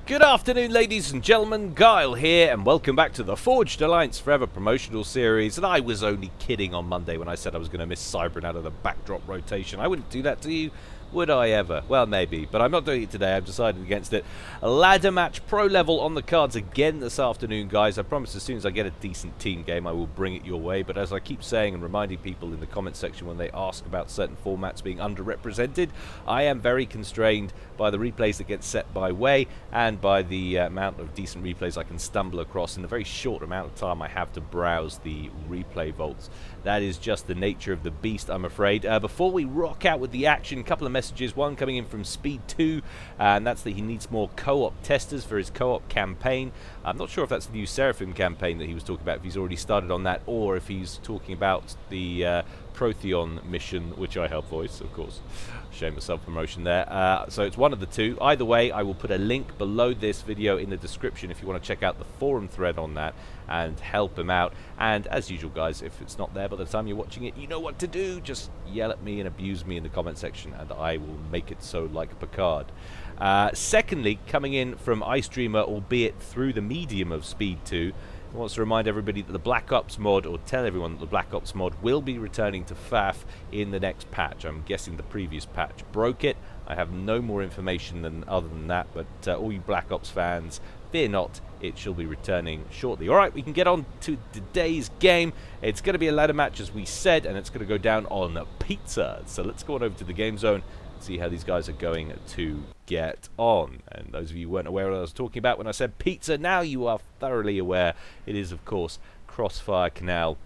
Good afternoon, ladies and gentlemen, Guile here, and welcome back to the Forged Alliance Forever promotional series. And I was only kidding on Monday when I said I was going to miss Cybran out of the backdrop rotation. I wouldn't do that to you, would I ever? Well, maybe, but I'm not doing it today. I've decided against it. A ladder match, pro level on the cards again this afternoon, guys. I promise as soon as I get a decent team game, I will bring it your way. But as I keep saying and reminding people in the comment section when they ask about certain formats being underrepresented, I am very constrained by the replays that get set by way and by the amount of decent replays I can stumble across in the very short amount of time I have to browse the replay vaults. That is just the nature of the beast, I'm afraid. Before we rock out with the action, a couple of messages. One coming in from Speed2, and that's that he needs more co-op testers for his co-op campaign. I'm not sure if that's the new Seraphim campaign that he was talking about, if he's already started on that, or if he's talking about the Protheon mission, which I help voice, of course. Shame of self-promotion there. So it's one of the two. Either way, I will put a link below this video in the description if you want to check out the forum thread on that and help him out. And as usual, guys, if it's not there by the time you're watching it, you know what to do. Just yell at me and abuse me in the comment section, and I will make it so like Picard. Secondly, coming in from iStreamer, albeit through the medium of Speed2, he wants to remind everybody that the Black Ops mod, or tell everyone that the Black Ops mod will be returning to FAF in the next patch. I'm guessing the previous patch broke it. I have no more information other than that, but all you Black Ops fans, fear not, it shall be returning shortly. Alright, we can get on to today's game. It's going to be a ladder match, as we said, and it's going to go down on pizza. So let's go on over to the game zone, see how these guys are going to get on. And those of you who weren't aware of what I was talking about when I said pizza, now you are thoroughly aware. It is, of course, Crossfire Canal,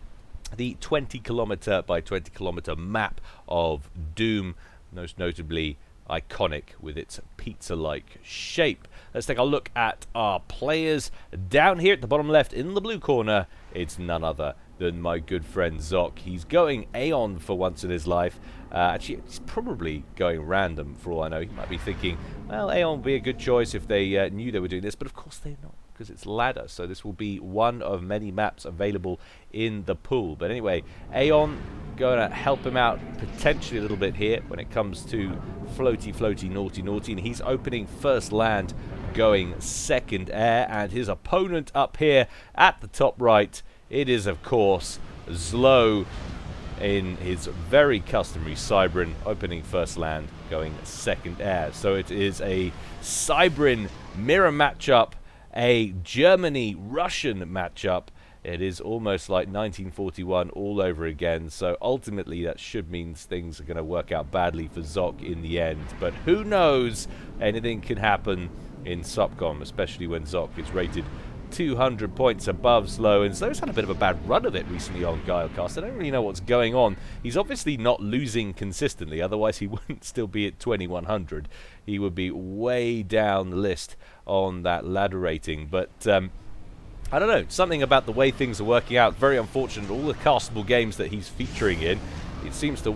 the 20km by 20km map of Doom, most notably iconic with its pizza-like shape. Let's take a look at our players. Down here at the bottom left in the blue corner, it's none other than my good friend Zock. He's going Aeon for once in his life. Actually, he's probably going random for all I know. He might be thinking, well, Aeon would be a good choice if they knew they were doing this, but of course they're not, because it's ladder, so this will be one of many maps available in the pool. But anyway, Aeon going to help him out potentially a little bit here when it comes to floaty, naughty, and he's opening first land, going second air, and his opponent up here at the top right, it is, of course, ZLO in his very customary Cybran, opening first land, going second air. So it is a Cybran mirror matchup, a Germany-Russian matchup. It is almost like 1941 all over again. So ultimately, that should mean things are going to work out badly for Zock in the end. But who knows? Anything can happen in SupCom, especially when Zock is rated 200 points above ZLO, and ZLO's had a bit of a bad run of it recently on Guilecast. I don't really know what's going on. He's obviously not losing consistently, otherwise he wouldn't still be at 2100. He would be way down the list on that ladder rating, but I don't know, something about the way things are working out, very unfortunate. All the castable games that he's featuring in, it seems to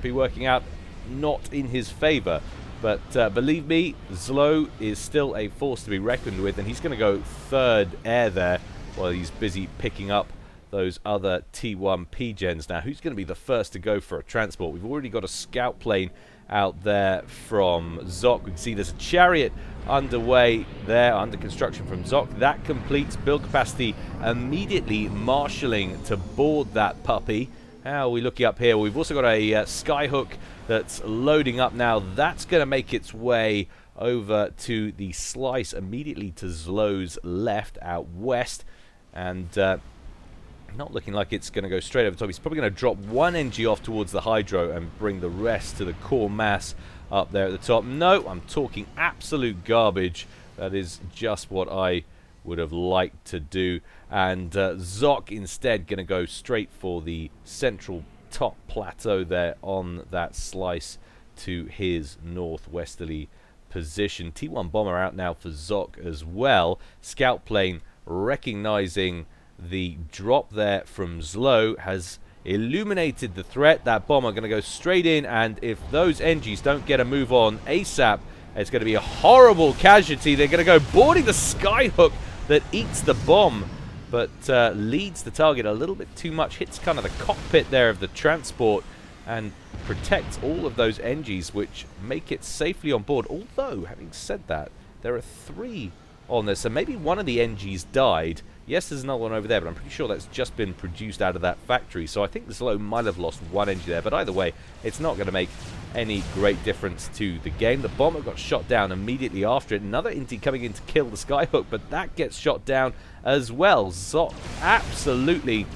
be working out not in his favor. But believe me, ZLO is still a force to be reckoned with, and he's going to go third air there while he's busy picking up those other T1 P-gens. Now, who's going to be the first to go for a transport? We've already got a scout plane out there from Zock. We can see there's a chariot underway there, under construction from Zock. That completes build capacity, immediately marshalling to board that puppy. How are we looking up here? We've also got a skyhook that's loading up now. That's going to make its way over to the slice immediately to ZLO's left out west. And not looking like it's going to go straight over the top. He's probably going to drop one NG off towards the hydro and bring the rest to the core mass up there at the top. No, I'm talking absolute garbage. That is just what I would have liked to do. And Zock instead going to go straight for the central top plateau there on that slice to his northwesterly position. T1 bomber out now for Zock as well. Scout plane recognizing the drop there from ZLO has illuminated the threat. That bomber going to go straight in, and if those NGs don't get a move on ASAP, it's going to be a horrible casualty. They're going to go boarding the skyhook that eats the bomb, but leads the target a little bit too much, hits kind of the cockpit there of the transport, and protects all of those NGs, which make it safely on board. Although, having said that, there are 3 on there. So maybe one of the NGs died. Yes, there's another one over there, but I'm pretty sure that's just been produced out of that factory. So I think the ZLO might have lost one NG there. But either way, it's not going to make any great difference to the game. The bomber got shot down immediately after it. Another Inti coming in to kill the Skyhook, but that gets shot down as well. Zock absolutely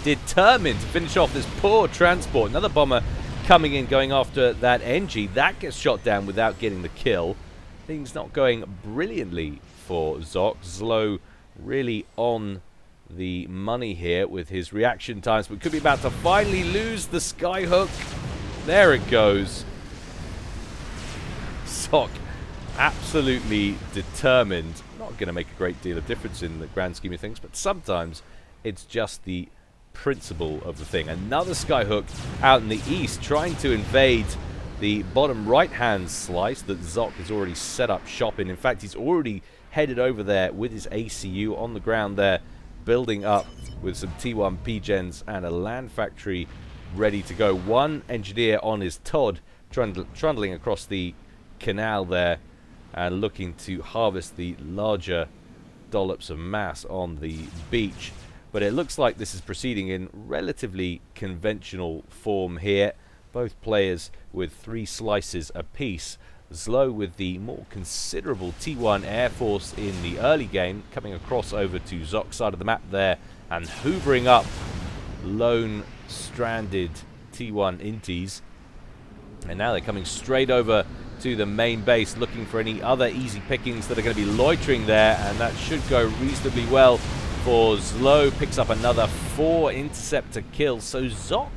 determined to finish off this poor transport. Another bomber coming in, going after that NG. That gets shot down without getting the kill. Things not going brilliantly for Zock. ZLO really on the money here with his reaction times, but could be about to finally lose the Skyhook. There it goes. Zock absolutely determined. Not going to make a great deal of difference in the grand scheme of things, but sometimes it's just the principle of the thing. Another Skyhook out in the east trying to invade the bottom right hand slice that Zock has already set up shop in. In fact, he's already headed over there with his ACU on the ground there, building up with some T1 P-Gens and a land factory ready to go. One engineer on his Todd trundling across the canal there and looking to harvest the larger dollops of mass on the beach. But it looks like this is proceeding in relatively conventional form here. Both players with 3 slices apiece. ZLO with the more considerable T1 Air Force in the early game, coming across over to Zock's side of the map there and hoovering up lone stranded T1 Intis. And now they're coming straight over to the main base, looking for any other easy pickings that are going to be loitering there, and that should go reasonably well for ZLO. Picks up another 4 interceptor kills, so Zock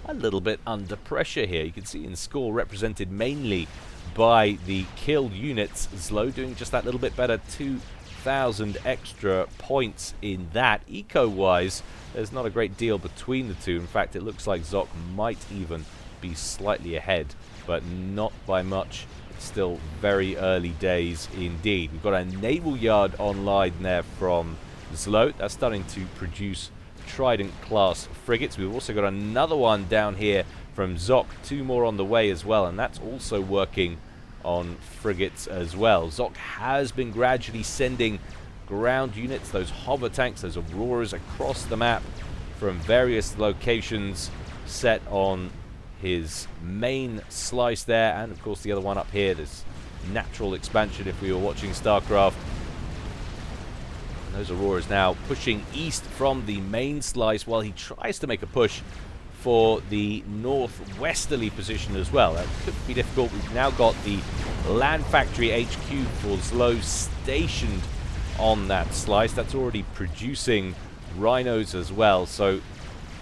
a little bit under pressure here. You can see in score represented mainly by the killed units. ZLO doing just that little bit better, 2,000 extra points in that. Eco-wise, there's not a great deal between the two. In fact, it looks like Zock might even be slightly ahead, but not by much. It's still very early days indeed. We've got a naval yard online there from ZLO. That's starting to produce Trident class frigates. We've also got another one down here from Zock, 2 more on the way as well, and that's also working on frigates as well. Zock has been gradually sending ground units, those hover tanks, those Auroras across the map from various locations set on his main slice there, and of course the other one up here, this natural expansion if we were watching StarCraft. And those Auroras now pushing east from the main slice while he tries to make a push for the northwesterly position as well. That could be difficult. We've now got the land factory HQ for ZLO stationed on that slice. That's already producing rhinos as well, so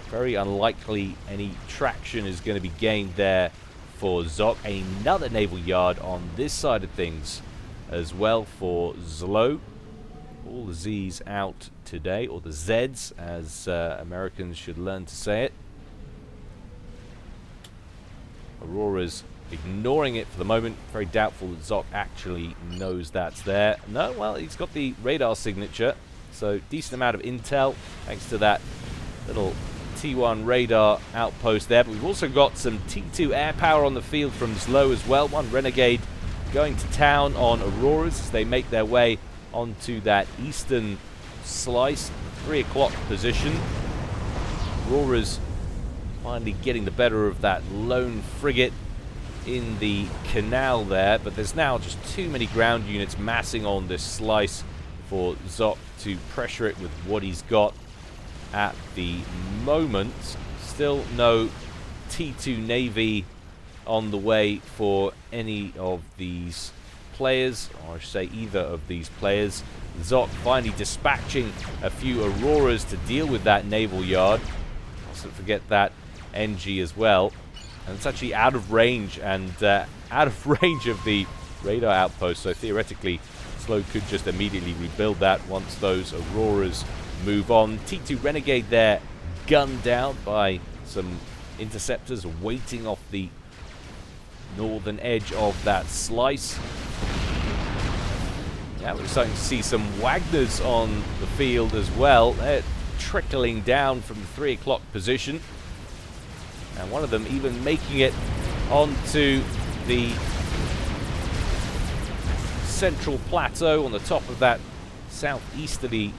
very unlikely any traction is going to be gained there for Zock. Another naval yard on this side of things as well for ZLO. All the Z's out today, or the Z's as Americans should learn to say it. Aurora's ignoring it for the moment. Very doubtful that Zock actually knows that's there. No, well, he's got the radar signature, so decent amount of intel thanks to that little T1 radar outpost there. But we've also got some T2 air power on the field from ZLO as well. One Renegade going to town on Auroras as they make their way onto that eastern slice, 3 o'clock position. Auroras finally getting the better of that lone frigate in the canal there, but there's now just too many ground units massing on this slice for Zock to pressure it with what he's got at the moment. Still no T2 Navy on the way for any of these players, or I should say either of these players. Zock finally dispatching a few Auroras to deal with that naval yard. Mustn't forget that NG as well. And it's actually out of range, and out of range of the radar outpost, so theoretically ZLO could just immediately rebuild that once those Auroras move on. T2 Renegade there gunned down by some interceptors waiting off the northern edge of that slice. Yeah, we're starting to see some Wagners on the field as well. They're trickling down from the 3 o'clock position. And one of them even making it onto the central plateau on the top of that southeasterly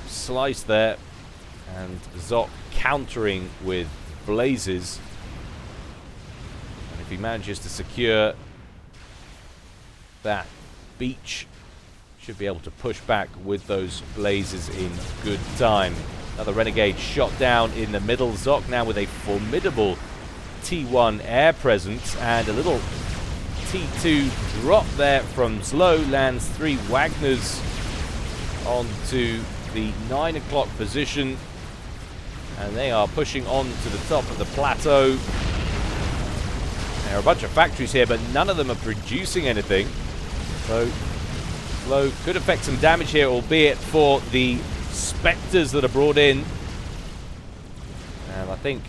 slice there. And Zock countering with blazes. And if he manages to secure that beach, should be able to push back with those blazes in good time. Another Renegade shot down in the middle. Zock now with a formidable T1 air presence and a little T2 drop there from ZLO. Lands 3 Wagners onto the 9 o'clock position, and they are pushing on to the top of the plateau. There are a bunch of factories here, but none of them are producing anything, so ZLO could affect some damage here, albeit for the Spectres that are brought in. And I think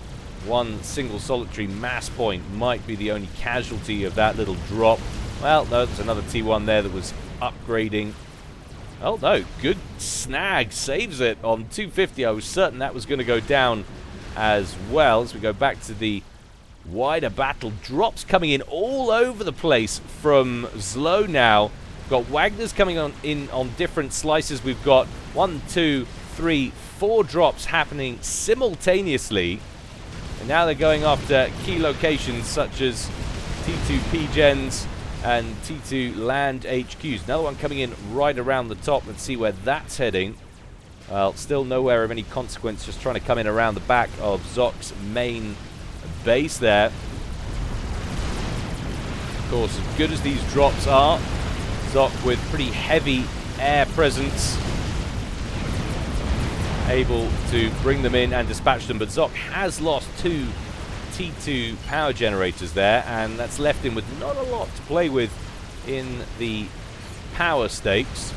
one single solitary mass point might be the only casualty of that little drop. Well, no, there's another T1 there that was upgrading. Oh no, good snag, saves it on 250. I was certain that was going to go down as well. As we go back to the wider battle, drops coming in all over the place from ZLO now. Got Wagners coming in on different slices. We've got 1, 2, 3, 4 drops happening simultaneously. And now they're going after key locations such as T2 P-Gens and T2 land HQs. Another one coming in right around the top. Let's see where that's heading. Well, still nowhere of any consequence, just trying to come in around the back of Zock's main base there. Of course, as good as these drops are, Zock with pretty heavy air presence, able to bring them in and dispatch them. But Zock has lost 2 T2 power generators there, and that's left him with not a lot to play with in the power stakes.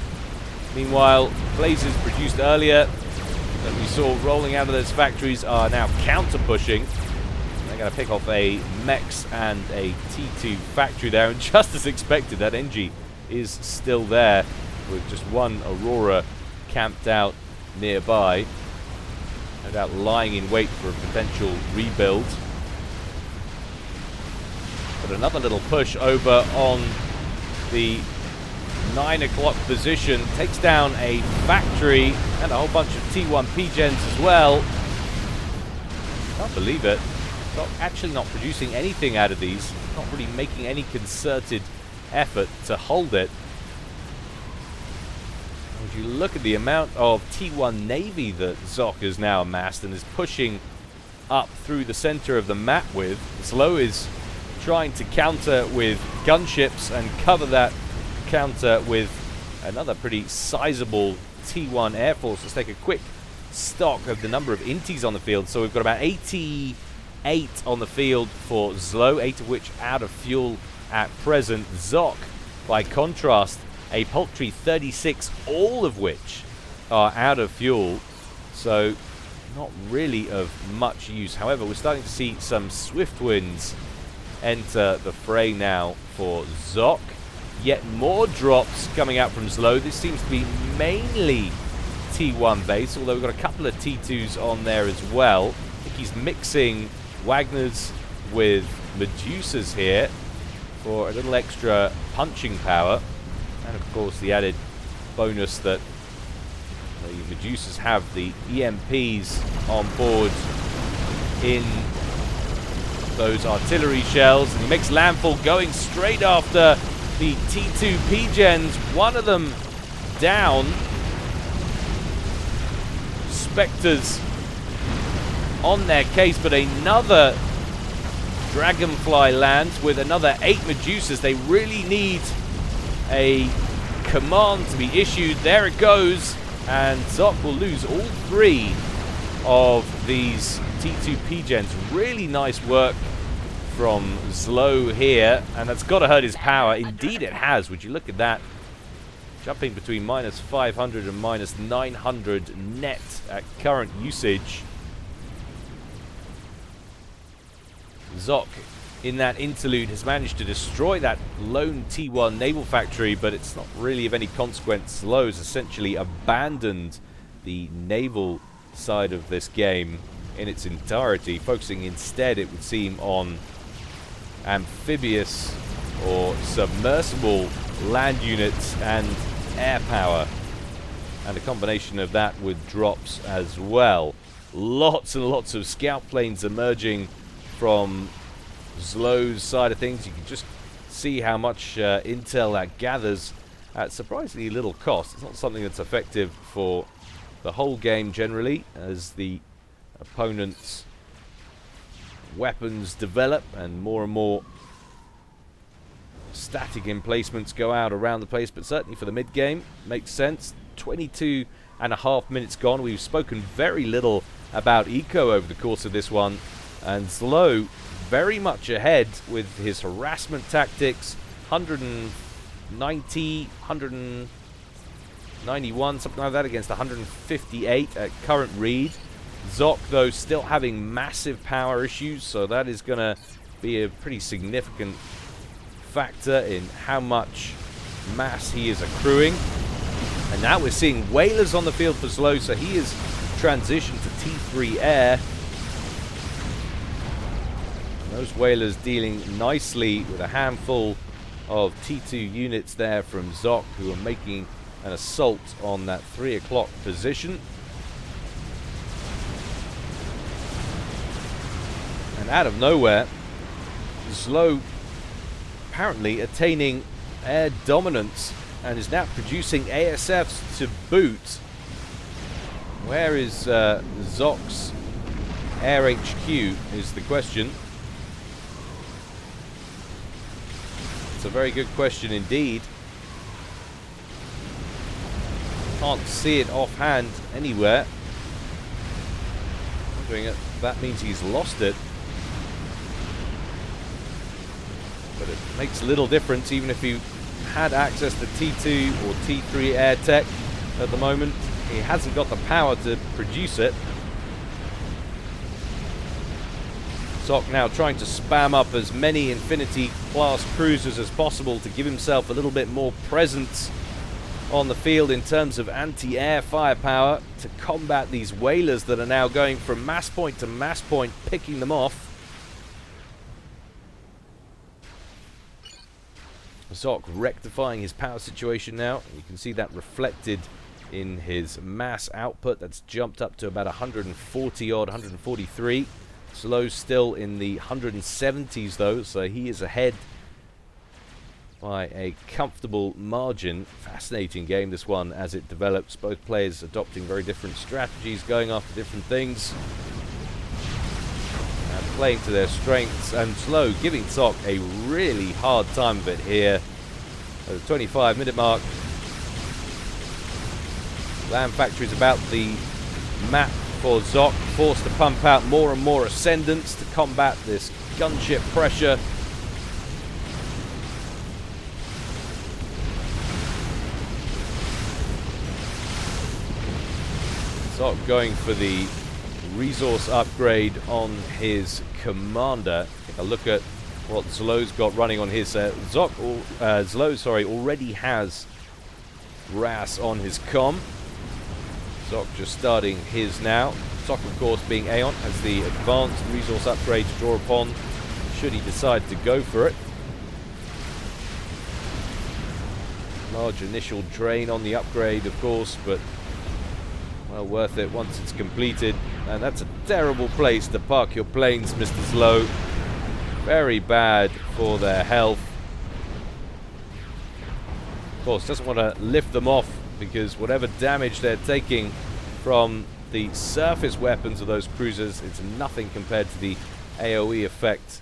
Meanwhile, blazes produced earlier that we saw rolling out of those factories are now counter-pushing. They're going to pick off a Mex and a T2 factory there, and just as expected, that NG is still there with just one Aurora camped out nearby, no doubt lying in wait for a potential rebuild. But another little push over on the 9 o'clock position, takes down a factory and a whole bunch of T1 P-Gens as well. Can't believe it. Not actually not producing anything out of these, not really making any concerted effort to hold it. If you look at the amount of T1 Navy that Zock has now amassed and is pushing up through the center of the map with, ZLO is trying to counter with gunships and cover that counter with another pretty sizable T1 Air Force. Let's take a quick stock of the number of inties on the field. So we've got about 88 on the field for ZLO, 8 of which out of fuel at present. Zock, by contrast, a paltry 36, all of which are out of fuel, so not really of much use. However, we're starting to see some swift winds enter the fray now for Zock. Yet more drops coming out from ZLO. This seems to be mainly T1 base, although we've got a couple of T2s on there as well. I think he's mixing Wagners with Medusas here for a little extra punching power. And of course the added bonus that the Medusas have the EMPs on board in those artillery shells. And he makes landfall going straight after the T2 P-Gens. One of them down. Spectres on their case, but another Dragonfly lands with another 8 Medusas. They really need a command to be issued. There it goes, and Zock will lose all 3 of these T2 P-Gens. Really nice work from ZLO here, and that's got to hurt his power. Indeed it has. Would you look at that? Jumping between minus 500 and minus 900 net at current usage. Zock, in that interlude, has managed to destroy that lone T1 naval factory, but it's not really of any consequence. ZLO has essentially abandoned the naval side of this game in its entirety, focusing instead, it would seem, on amphibious or submersible land units and air power. And a combination of that with drops as well. Lots and lots of scout planes emerging from ZLO's side of things. You can just see how much intel that gathers at surprisingly little cost. It's not something that's effective for the whole game generally, as the opponent's weapons develop and more static emplacements go out around the place. But certainly for the mid game, makes sense. 22.5 minutes gone. We've spoken very little about Eco over the course of this one, and ZLO very much ahead with his harassment tactics. 190, 191, something like that, against 158 at current read. Zock, though, still having massive power issues, so that is going to be a pretty significant factor in how much mass he is accruing. And now we're seeing whalers on the field for ZLO, so he is transitioned to T3 air. And those whalers dealing nicely with a handful of T2 units there from Zock, who are making an assault on that 3 o'clock position. And out of nowhere, ZLO apparently attaining air dominance and is now producing ASFs to boot. Where is Zock's air HQ is the question. It's a very good question indeed. Can't see it offhand anywhere. Wondering if that means he's lost it. But it makes little difference even if you had access to T2 or T3 air tech at the moment. He hasn't got the power to produce it. Zock now trying to spam up as many Infinity class cruisers as possible to give himself a little bit more presence on the field in terms of anti-air firepower to combat these whalers that are now going from mass point to mass point, picking them off. Zock rectifying his power situation now. You can see that reflected in his mass output. That's jumped up to about 140 odd, 143. ZLO still in the 170s though, so he is ahead by a comfortable margin. Fascinating game, this one, as it develops. Both players adopting very different strategies, going after different things, and playing to their strengths. And ZLO giving Zock a really hard time of it here at the 25-minute mark. Land Factory is about the map for Zock, forced to pump out more and more ascendants to combat this gunship pressure. Zock going for the resource upgrade on his commander. Take a look at what ZLO's got running on his ZLO already has RAS on his comm. Zock just starting his now. Zock, of course, being Aeon, has the advanced resource upgrade to draw upon should he decide to go for it. Large initial drain on the upgrade, of course, but well worth it once it's completed. And that's a terrible place to park your planes, Mr. ZLO. Very bad for their health. Of course, doesn't want to lift them off, because whatever damage they're taking from the surface weapons of those cruisers, it's nothing compared to the AoE effect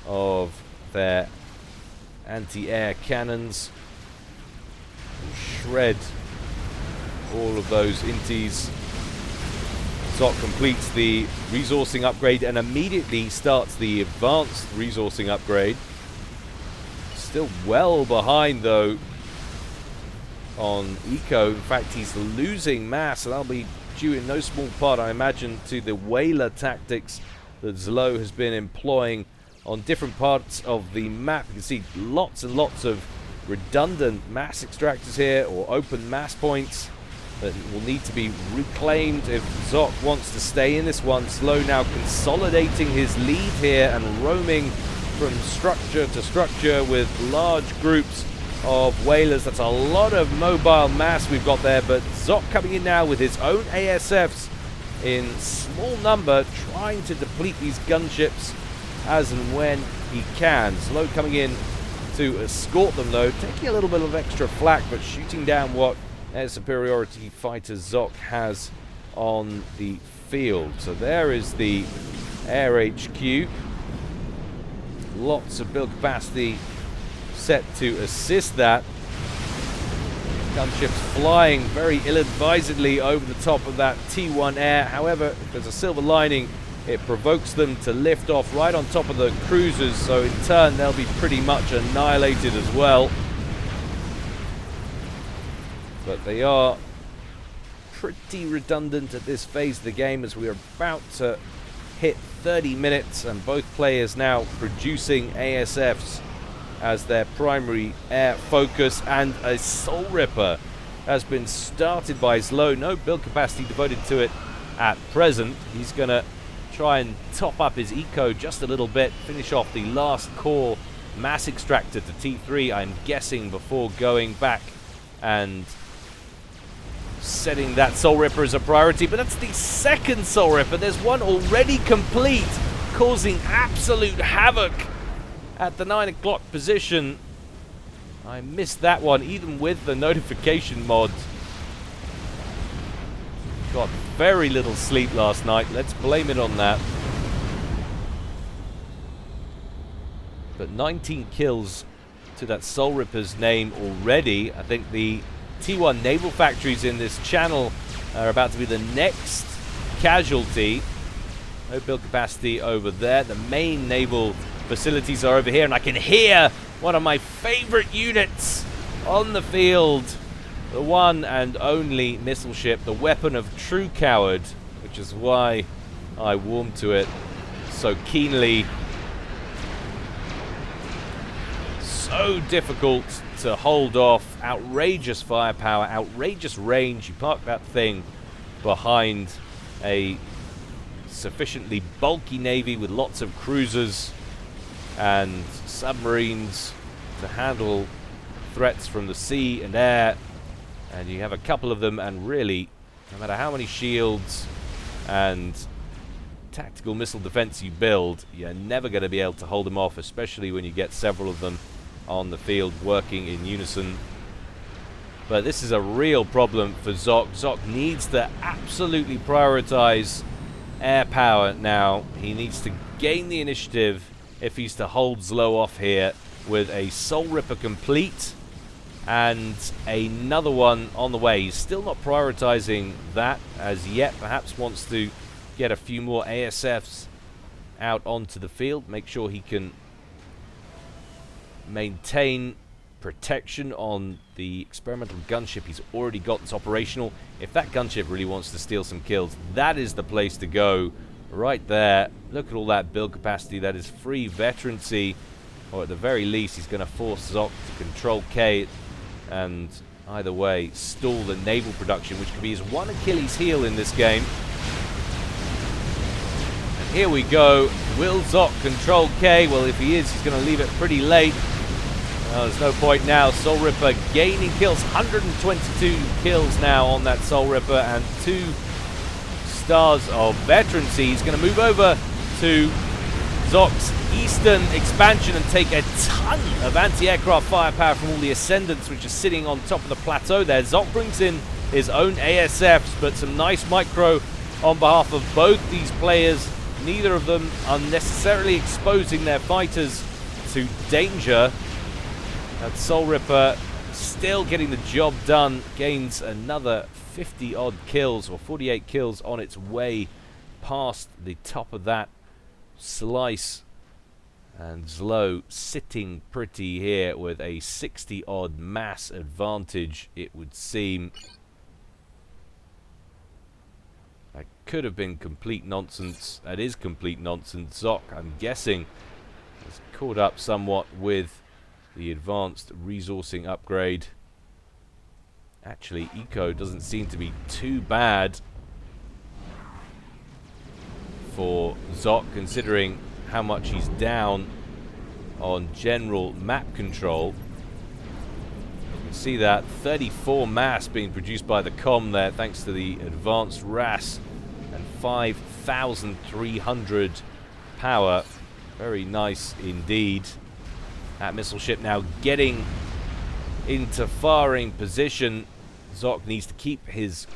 of their anti-air cannons. Shred all of those inties. Zock completes the resourcing upgrade and immediately starts the advanced resourcing upgrade. Still well behind though on Eco. In fact, he's losing mass, and that'll be due in no small part, I imagine, to the whaler tactics that ZLO has been employing on different parts of the map. You can see lots and lots of redundant mass extractors here, or open mass points that will need to be reclaimed if Zock wants to stay in this one. ZLO now consolidating his lead here and roaming from structure to structure with large groups of whalers. That's a lot of mobile mass we've got there, but Zock coming in now with his own ASFs in small number, trying to deplete these gunships as and when he can. ZLO coming in to escort them though, taking a little bit of extra flak, but shooting down what air superiority fighter Zock has on the field. So there is the air HQ. Lots of build capacity set to assist that. Gunships flying very ill-advisedly over the top of that T1 air. However, if there's a silver lining, it provokes them to lift off right on top of the cruisers, so in turn they'll be pretty much annihilated as well. But they are pretty redundant at this phase of the game, as we are about to hit 30 minutes and both players now producing ASFs as their primary air focus, and a Soul Ripper has been started by ZLO. No build capacity devoted to it at present. He's going to try and top up his eco just a little bit, finish off the last core mass extractor to T3, I'm guessing, before going back and setting that Soul Ripper as a priority. But that's the second Soul Ripper. There's one already complete, causing absolute havoc at the 9 o'clock position. I missed that one, even with the notification mod. Got very little sleep last night. Let's blame it on that. But 19 kills to that Soul Ripper's name already. I think the T1 naval factories in this channel are about to be the next casualty. No build capacity over there. The main naval facilities are over here, and I can hear one of my favorite units on the field. The one and only missile ship, the weapon of true coward, which is why I warmed to it so keenly. So difficult to hold off. Outrageous firepower, outrageous range. You park that thing behind a sufficiently bulky navy with lots of cruisers and submarines to handle threats from the sea and air, and you have a couple of them, and really, no matter how many shields and tactical missile defense you build, you're never going to be able to hold them off, especially when you get several of them on the field working in unison. But this is a real problem for Zock. Zock needs to absolutely prioritize air power now. He needs to gain the initiative if he's to hold ZLO off here, with a Soul Ripper complete and another one on the way. He's still not prioritizing that as yet. Perhaps wants to get a few more ASFs out onto the field, make sure he can maintain protection on the experimental gunship he's already got that's operational. If that gunship really wants to steal some kills, that is the place to go. Right there. Look at all that build capacity. That is free veterancy, or at the very least he's going to force Zock to control K and either way stall the naval production, which could be his one Achilles heel in this game. And here we go. Will Zock control K? Well, if he is, he's going to leave it pretty late. Well, there's no point now. Soul Ripper gaining kills, 122 kills now on that Soul Ripper, and 2 stars of veterancy. He's going to move over to Zock's eastern expansion and take a ton of anti-aircraft firepower from all the ascendants which are sitting on top of the plateau there. Zock brings in his own ASFs, but some nice micro on behalf of both these players. Neither of them are necessarily exposing their fighters to danger. That Soul Ripper still getting the job done, gains another 50 odd kills, or 48 kills on its way past the top of that slice, and ZLO sitting pretty here with a 60 odd mass advantage, it would seem. That could have been complete nonsense. That is complete nonsense. Zock, I'm guessing, has caught up somewhat with the advanced resourcing upgrade. Actually, eco doesn't seem to be too bad for Zock, considering how much he's down on general map control. see that 34 mass being produced by the comm there, thanks to the advanced RAS, and 5,300 power. Very nice indeed. That missile ship now getting into firing position. Zock needs to keep his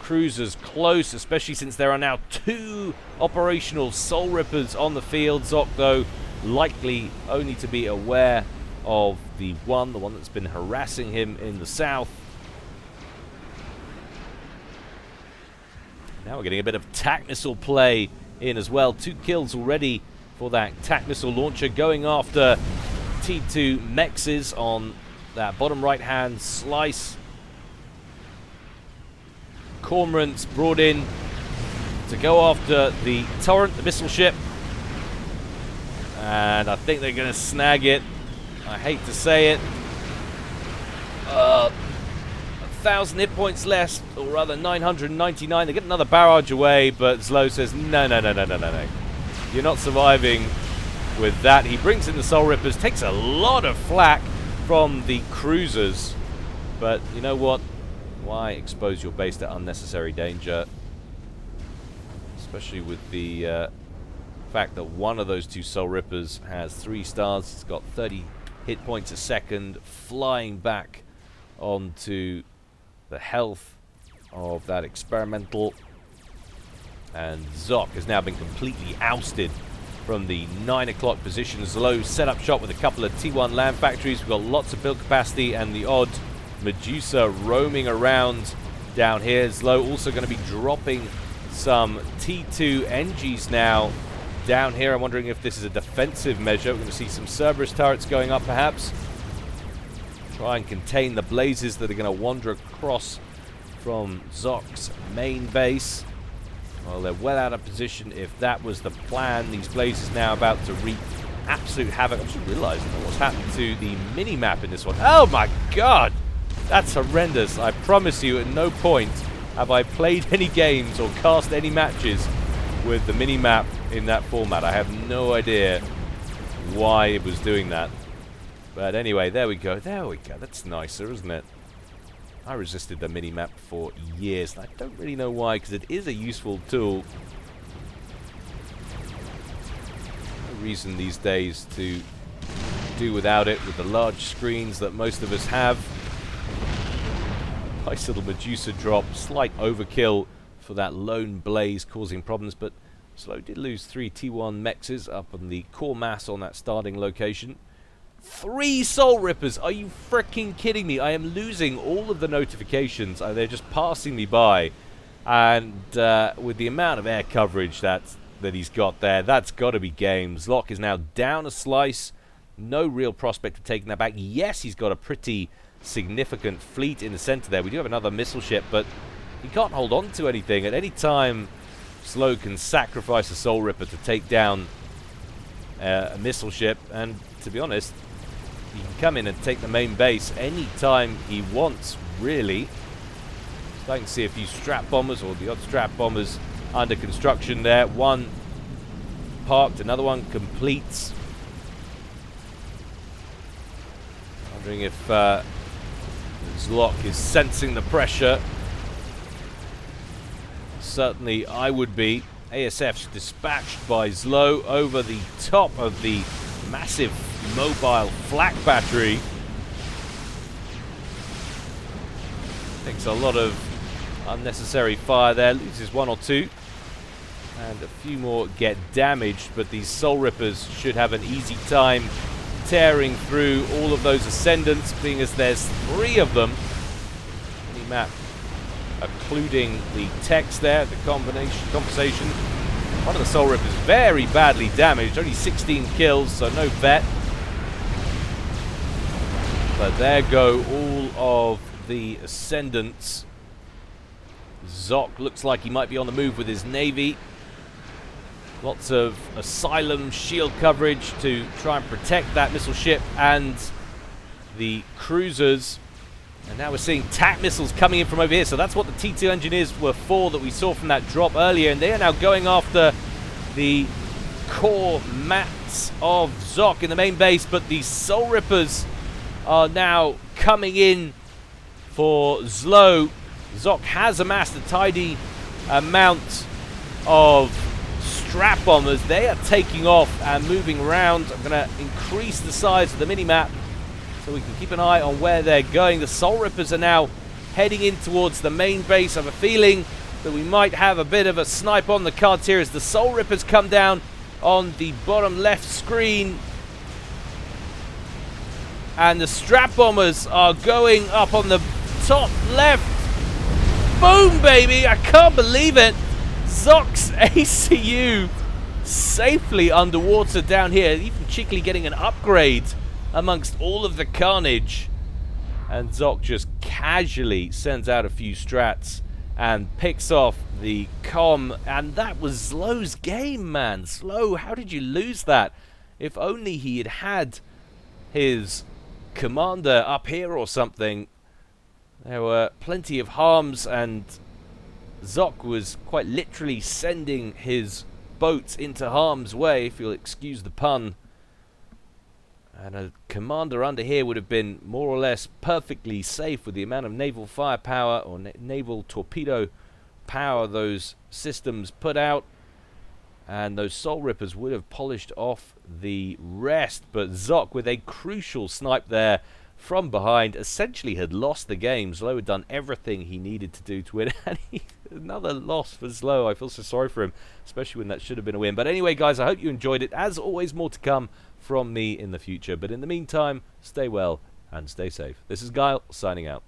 cruisers close, especially since there are now 2 operational Soul Rippers on the field. Zock, though, likely only to be aware of the one that's been harassing him in the south. Now we're getting a bit of TAC missile play in as well. 2 kills already for that TAC missile launcher, going after T2 Mexes on that bottom right hand slice. Cormorants brought in to go after the Torrent, the missile ship, and I think they're going to snag it. I hate to say it. 1,000 hit points less, or rather 999. They get another barrage away, but ZLO says, no. You're not surviving with that. He brings in the Soul Rippers, takes a lot of flak from the cruisers. But you know what? Why expose your base to unnecessary danger? Especially with the fact that one of those 2 Soul Rippers has 3 stars. It's got 30 hit points a second, flying back onto the health of that experimental. And Zock has now been completely ousted from the 9 o'clock position. ZLO set up shop with a couple of T1 land factories. We've got lots of build capacity and the odd Medusa roaming around down here. ZLO also going to be dropping some T2 NGs now down here. I'm wondering if this is a defensive measure. We're going to see some Cerberus turrets going up perhaps. Try and contain the blazes that are going to wander across from Zock's main base. Well, they're well out of position if that was the plan. These blazes now about to wreak absolute havoc. I'm just realizing what's happened to the mini-map in this one. Oh my god! That's horrendous. I promise you, at no point have I played any games or cast any matches with the mini-map in that format. I have no idea why it was doing that. But anyway, there we go. There we go. That's nicer, isn't it? I resisted the mini-map for years, and I don't really know why, because it is a useful tool. No reason these days to do without it with the large screens that most of us have. Nice little Medusa drop, slight overkill for that lone blaze causing problems, but ZLO did lose 3 T1 Mexes up on the core mass on that starting location. 3 Soul Rippers! Are you freaking kidding me? I am losing all of the notifications. They're just passing me by. And with the amount of air coverage that he's got there, that's got to be game. Zock is now down a slice. No real prospect of taking that back. Yes, he's got a pretty significant fleet in the center there. We do have another missile ship, but he can't hold on to anything. At any time, ZLO can sacrifice a Soul Ripper to take down a missile ship. And to be honest, he can come in and take the main base any time he wants, really. Starting to see a few strap bombers, or the odd strap bombers under construction there. One parked, another one completes. Wondering if Zock is sensing the pressure. Certainly I would be. ASF's dispatched by ZLO over the top of the massive mobile flak battery. Takes a lot of unnecessary fire there, loses 1 or 2, and a few more get damaged, but these Soul Rippers should have an easy time tearing through all of those ascendants, being as there's 3 of them. Any map occluding the text there, the compensation. One of the Soul Rippers very badly damaged, only 16 kills, so no vet. But there go all of the ascendants. Zock looks like he might be on the move with his navy. Lots of asylum shield coverage to try and protect that missile ship and the cruisers. And now we're seeing TAC missiles coming in from over here. So that's what the T2 engineers were for that we saw from that drop earlier. And they are now going after the core mats of Zock in the main base. But the Soul Rippers are now coming in for ZLO. Zock has amassed a tidy amount of strap bombers. They are taking off and moving around. I'm going to increase the size of the minimap so we can keep an eye on where they're going. The Soul Rippers are now heading in towards the main base. I have a feeling that we might have a bit of a snipe on the cards here as the Soul Rippers come down on the bottom left screen. And the strap bombers are going up on the top left. Boom, baby! I can't believe it. Zock's ACU safely underwater down here, even cheekily getting an upgrade amongst all of the carnage. And Zock just casually sends out a few strats and picks off the comm. And that was ZLO's game, man. ZLO, how did you lose that? If only he had had his commander up here or something. There were plenty of harms, and Zock was quite literally sending his boats into harm's way, if you'll excuse the pun. And a commander under here would have been more or less perfectly safe with the amount of naval firepower or naval torpedo power those systems put out. And those Soul Rippers would have polished off the rest. But Zock, with a crucial snipe there from behind, essentially had lost the game. ZLO had done everything he needed to do to win. And another loss for ZLO. I feel so sorry for him, especially when that should have been a win. But anyway, guys, I hope you enjoyed it. As always, more to come from me in the future. But in the meantime, stay well and stay safe. This is Guile, signing out.